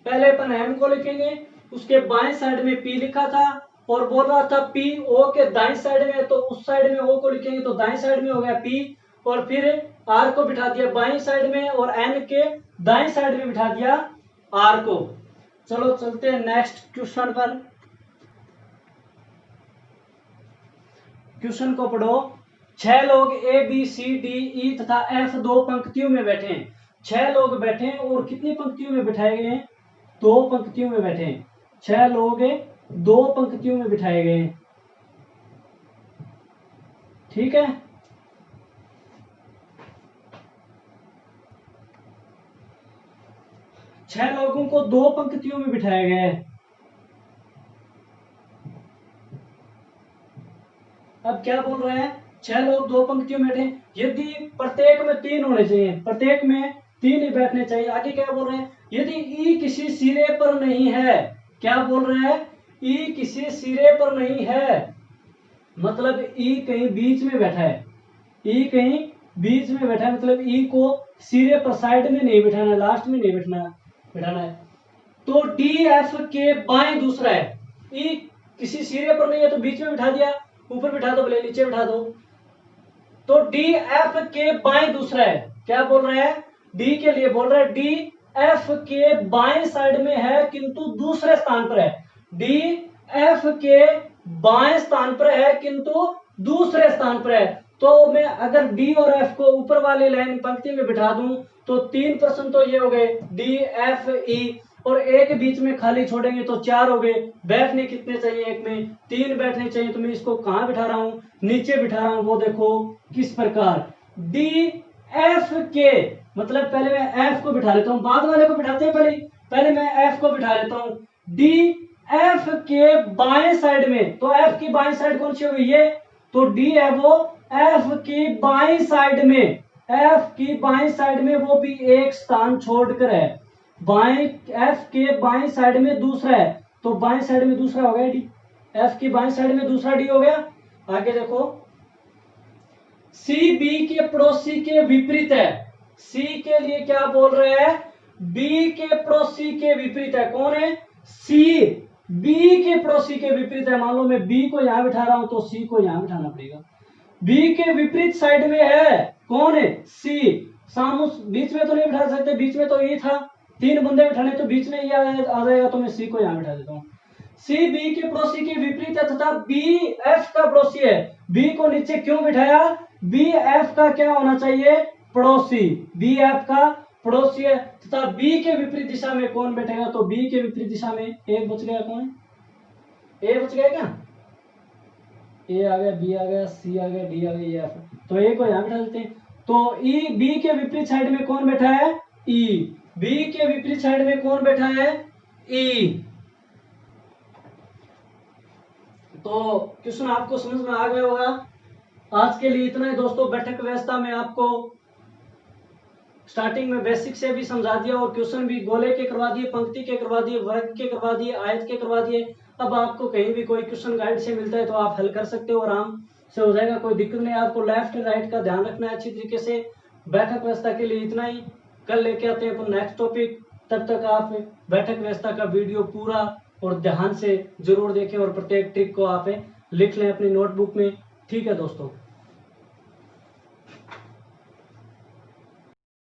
पहले अपन एम को लिखेंगे, उसके बाएं साइड में पी लिखा था और बोल रहा था पी ओ के दाएं साइड में, तो उस साइड में ओ को लिखेंगे तो दाएं साइड में हो गया पी। और फिर आर को बिठा दिया बाएं साइड में और एन के दाएं साइड में बिठा दिया आर को। चलो चलते हैं नेक्स्ट क्वेश्चन पर। क्वेश्चन को पढ़ो। 6 लोग ए बी सी डी ई तथा एफ 2 पंक्तियों में बैठे हैं। 6 लोग बैठे हैं और कितनी पंक्तियों में बिठाए गए हैं? 2 पंक्तियों में बैठे हैं। 6 लोग दो पंक्तियों में बिठाए गए हैं। ठीक है, छह लोगों को दो पंक्तियों में बिठाया गया है। अब क्या बोल रहे हैं, छह लोग दो पंक्तियों में बैठे, यदि प्रत्येक में तीन होने चाहिए, प्रत्येक में तीन ही बैठने चाहिए। आगे क्या बोल रहे हैं, यदि ई किसी सिरे पर नहीं है, क्या बोल रहे हैं, ई किसी सिरे पर नहीं है, मतलब ई कहीं बीच में बैठा है, ई कहीं बीच में बैठा है, मतलब ई को सिरे पर साइड में नहीं बिठाना, लास्ट में नहीं बिठाना है। तो डी एफ के बाएं दूसरा है, ई किसी सिरे पर नहीं है तो बीच में बिठा दिया, ऊपर बिठा दो, बोले नीचे बिठा दो। तो डी एफ के बाएं दूसरा है, क्या बोल रहा है, डी के लिए बोल रहा है, डी एफ के बाएं साइड में है किंतु दूसरे स्थान पर है, डी एफ के बाएं स्थान पर है किंतु दूसरे स्थान पर है। तो मैं अगर डी और एफ को ऊपर वाली लाइन पंक्ति में बिठा दूं तो तीन प्रश्न तो ये हो गए, डी एफ ई, और एक बीच में खाली छोड़ेंगे तो चार हो गए। बैठने कितने चाहिए, एक में तीन बैठने चाहिए। तो मैं इसको कहां बिठा रहा हूं, नीचे बिठा रहा हूं। वो देखो किस प्रकार, डी एफ के, मतलब पहले मैं एफ को बिठा लेता हूं, बाद वाले को बिठाते हैं, पहले मैं एफ को बिठा लेता हूं। डी एफ के बाएं साइड में, तो एफ की बाएं साइड कौन सी होगी, ये, तो डी है वो एफ की बाएं साइड में, एफ की बाएं साइड में वो भी एक स्थान छोड़कर है, बाएं एफ के बाएं साइड में दूसरा है, तो बाएं साइड में दूसरा हो गया डी, एफ की बाएं साइड में दूसरा डी हो गया। आगे देखो, सी बी के पड़ोसी के विपरीत है, सी के लिए क्या बोल रहे हैं, बी के पड़ोसी के विपरीत है, कौन है, सी, बी के पड़ोसी के विपरीत है। मान लो मैं बी को यहां बिठा रहा हूं तो सी को यहां बिठाना पड़ेगा। बी के विपरीत साइड में है, कौन है, सी, सामू बीच में तो नहीं बिठा सकते, बीच में तो ई था, तीन बंदे बिठाने तो बीच में ये आ जाएगा, तो मैं सी को यहां बिठा देता हूं। सी बी के पड़ोसी के विपरीत है तथा बी एफ का पड़ोसी है। बी को नीचे क्यों बिठाया, बी एफ का क्या होना चाहिए, पड़ोसी, बी एफ का पड़ोसी है, तथा बी के विपरीत दिशा में कौन बैठेगा, तो बी के विपरीत दिशा में एक बच गया, कौन, ए बच गया क्या, ए आ गया, बी आ गया, सी आ गया, डी आ गया, एफ, तो ए को यहां बिठा देते हैं। तो ई, बी के विपरीत साइड में कौन बैठा है, ई, बी के विपरीत साइड में कौन बैठा है, ई। तो क्वेश्चन आपको समझ में आ गया होगा। आज के लिए इतना ही दोस्तों। बैठक व्यवस्था में आपको स्टार्टिंग में बेसिक से भी समझा दिया और क्वेश्चन भी गोले के करवा दिए, पंक्ति के करवा दिए, वर्ग के करवा दिए, आयत के करवा दिए। अब आपको कहीं भी कोई क्वेश्चन गाइड से मिलता है तो आप हल कर सकते हो, आराम से हो जाएगा, कोई दिक्कत नहीं। आपको लेफ्ट राइट का ध्यान रखना है अच्छी तरीके से। बैठक व्यवस्था के लिए इतना ही। कल लेके आते हैं अपन नेक्स्ट टॉपिक। तब तक आप बैठक व्यवस्था का वीडियो पूरा और ध्यान से जरूर देखें और प्रत्येक ट्रिक को आप लिख लें अपनी नोटबुक में। ठीक है दोस्तों।